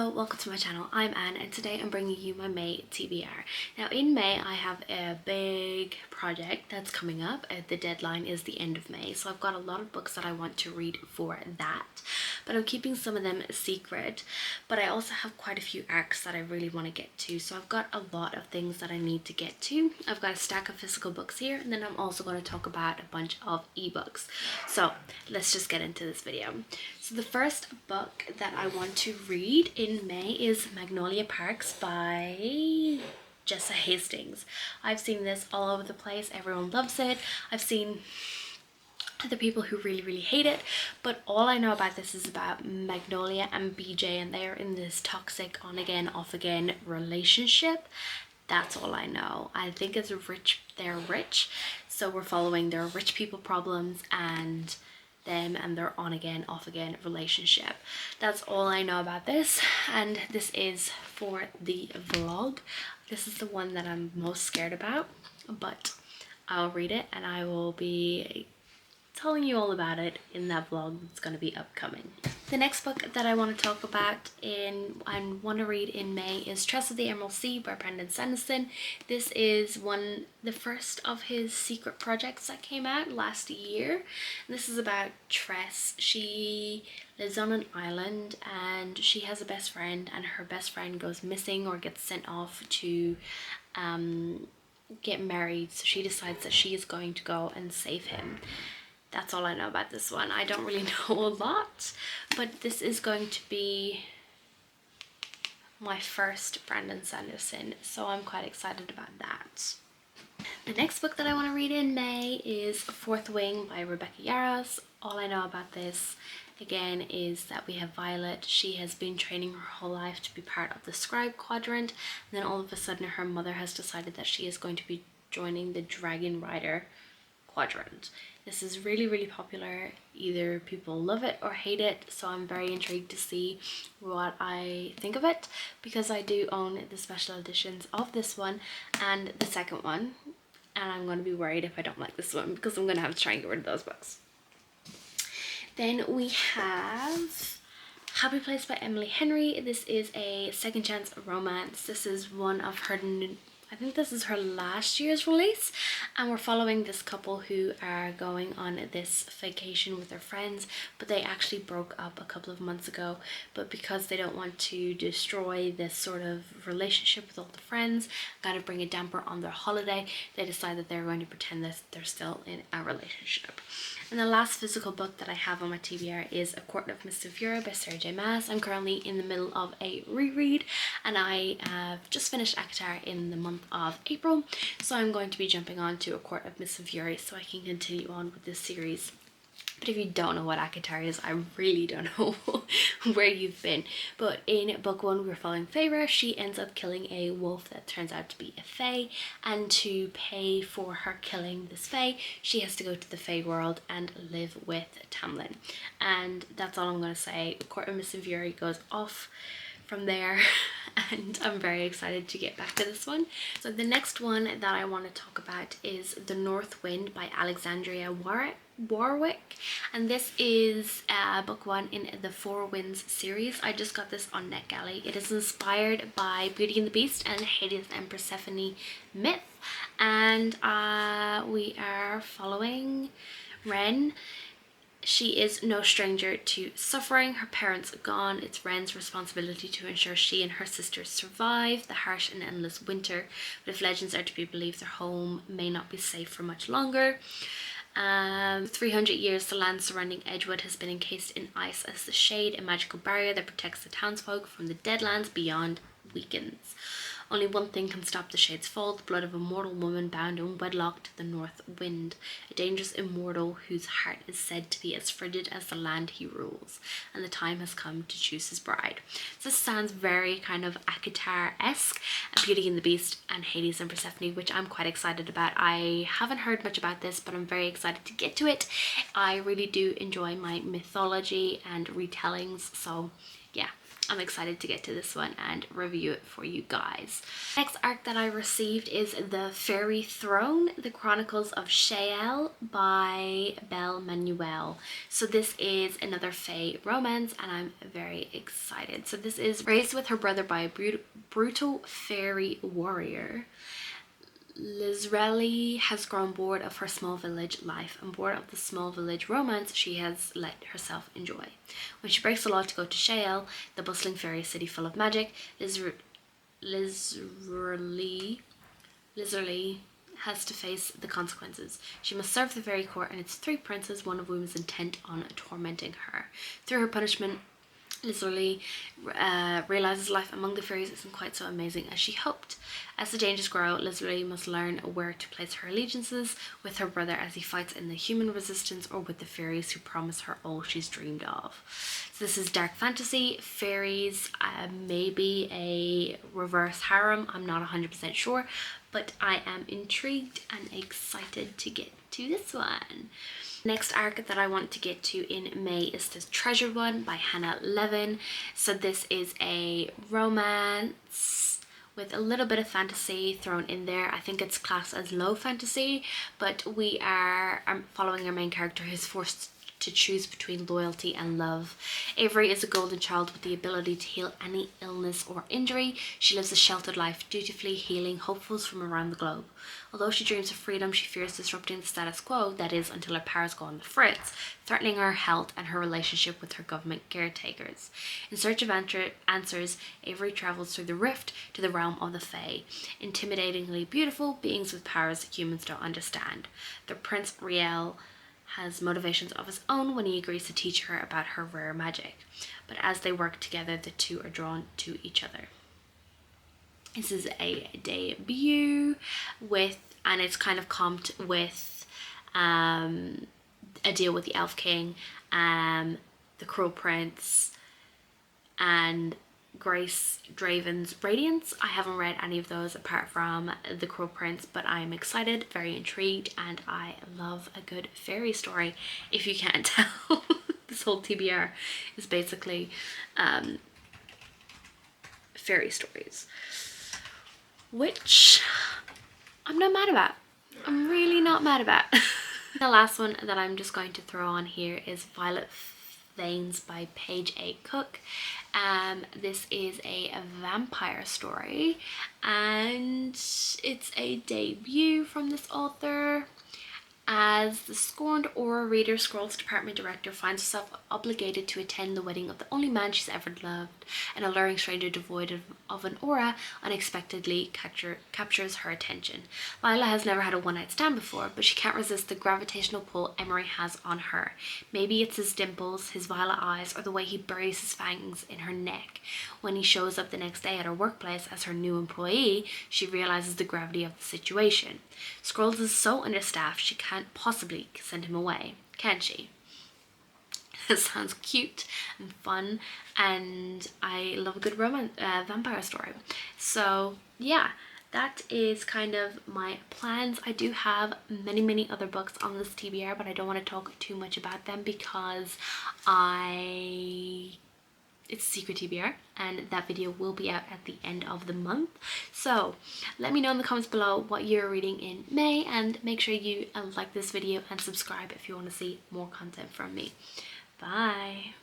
Hello, welcome to my channel. I'm Anne and today I'm bringing you my May TBR. Now in May I have a big project that's coming up. The deadline is the end of May, so I've got a lot of books that I want to read for that, but I'm keeping some of them secret. But I also have quite a few arcs that I really want to get to, so I've got a lot of things that I need to get to. I've got a stack of physical books here, and then I'm also going to talk about a bunch of ebooks. So let's just get into this video. So the first book that I want to read in May is Magnolia Parks by Jessa Hastings. I've seen this all over the place. Everyone loves it. I've seen other people who really hate it, but all I know about this is about Magnolia and BJ, and they're in this toxic on again off again relationship. That's all I know. I think it's rich, they're rich, so we're following their rich people problems and them and their on again off again relationship. That's all I know about this, and this is for the vlog. This is the one that I'm most scared about, but I'll read it and I will be telling you all about it in that vlog that's going to be upcoming. The next book that I want to talk about and want to read in May is Tress of the Emerald Sea by Brandon Sanderson. This is the first of his secret projects that came out last year. And this is about Tress. She lives on an island and she has a best friend, and her best friend goes missing or gets sent off to get married. So she decides that she is going to go and save him. That's all I know about this one. I don't really know a lot, but this is going to be my first Brandon Sanderson, so I'm quite excited about that. The next book that I want to read in May is Fourth Wing by Rebecca Yarros. All I know about this, again, is that we have Violet. She has been training her whole life to be part of the Scribe Quadrant, and then all of a sudden her mother has decided that she is going to be joining the Dragon Rider Quadrant. This is really popular. Either people love it or hate it, so I'm very intrigued to see what I think of it, because I do own the special editions of this one and the second one, and I'm going to be worried if I don't like this one, because I'm going to have to try and get rid of those books. Then we have Happy Place by Emily Henry. This is a second chance romance. This is one of her I think this is her last year's release, and we're following this couple who are going on this vacation with their friends, but they actually broke up a couple of months ago. But because they don't want to destroy this sort of relationship with all the friends, kind of bring a damper on their holiday, they decide that they're going to pretend that they're still in a relationship. And the last physical book that I have on my TBR is A Court of Mist and Fury by Sarah J Maas. I'm currently in the middle of a reread, and I have just finished ACOTAR in the month of April, so I'm going to be jumping on to A Court of Mist and Fury so I can continue on with this series. But if you don't know what ACOTAR is, I really don't know where you've been. But in book one, we're following Feyre. She ends up killing a wolf that turns out to be a fae, and to pay for her killing this fae, she has to go to the fae world and live with Tamlin. And that's all I'm going to say. Court of Mist and Fury goes off from there, and I'm very excited to get back to this one. So the next one that I want to talk about is The North Wind by Alexandria Warwick, and this is book one in the Four Winds series. I just got this on NetGalley. It is inspired by Beauty and the Beast and Hades and Persephone myth, and we are following Ren. She is no stranger to suffering. Her parents are gone. It's Ren's responsibility to ensure she and her sisters survive the harsh and endless winter. But if legends are to be believed, their home may not be safe for much longer. 300 years, the land surrounding Edgewood has been encased in ice as the shade, a magical barrier that protects the townsfolk from the deadlands beyond, weakens. Only one thing can stop the shade's fall: the blood of a mortal woman bound in wedlock to the North Wind, a dangerous immortal whose heart is said to be as frigid as the land he rules, and the time has come to choose his bride. So this sounds very kind of ACOTAR-esque, Beauty and the Beast and Hades and Persephone, which I'm quite excited about. I haven't heard much about this, but I'm very excited to get to it. I really do enjoy my mythology and retellings, so yeah, I'm excited to get to this one and review it for you guys. Next arc that I received is The Fairy Throne, The Chronicles of Shael by Belle Manuel. So this is another fae romance and I'm very excited. So this is raised with her brother by a brutal fairy warrior. Lizrelli has grown bored of her small village life and bored of the small village romance she has let herself enjoy. When she breaks the law to go to Shael, the bustling fairy city full of magic, Lizrelli has to face the consequences. She must serve the fairy court and its 3 princes, one of whom is intent on tormenting her. Through her punishment, Lizzie realizes life among the fairies isn't quite so amazing as she hoped. As the dangers grow, Lizzie must learn where to place her allegiances with her brother as he fights in the human resistance or with the fairies who promise her all she's dreamed of. So this is dark fantasy, fairies, maybe a reverse harem, I'm not 100% sure, but I am intrigued and excited to get to this one. Next arc that I want to get to in May is The Treasure One by Hannah Levin. So this is a romance with a little bit of fantasy thrown in there. I think it's classed as low fantasy, but we are following our main character who's forced to choose between loyalty and love. Avery is a golden child with the ability to heal any illness or injury. She lives a sheltered life, dutifully healing hopefuls from around the globe. Although she dreams of freedom, she fears disrupting the status quo, that is, until her powers go on the fritz, threatening her health and her relationship with her government caretakers. In search of answers, Avery travels through the rift to the realm of the Fae, intimidatingly beautiful beings with powers that humans don't understand. The Prince Riel has motivations of his own when he agrees to teach her about her rare magic. But as they work together, the two are drawn to each other. This is a debut and it's kind of comped with a deal with the Elf King, the Cruel Prince, and Grace Draven's Radiance. I haven't read any of those apart from The Cruel Prince, but I am excited, very intrigued, and I love a good fairy story. If you can't tell, this whole TBR is basically fairy stories, which I'm not mad about. I'm really not mad about. The last one that I'm just going to throw on here is Violet Veins by Paige A. Cook. This is a vampire story and it's a debut from this author. As the scorned Aura Reader Scrolls department director finds herself obligated to attend the wedding of the only man she's ever loved, an alluring stranger devoid of an aura unexpectedly captures her attention. Lila has never had a one-night stand before, but she can't resist the gravitational pull Emery has on her. Maybe it's his dimples, his violet eyes, or the way he buries his fangs in her neck. When he shows up the next day at her workplace as her new employee, she realizes the gravity of the situation. Scrolls is so understaffed she can't possibly send him away, can she? It sounds cute and fun, and I love a good vampire story. So yeah, that is kind of my plans. I do have many other books on this TBR, but I don't want to talk too much about them because it's a secret TBR and that video will be out at the end of the month. So let me know in the comments below what you're reading in May, and make sure you like this video and subscribe if you want to see more content from me. Bye.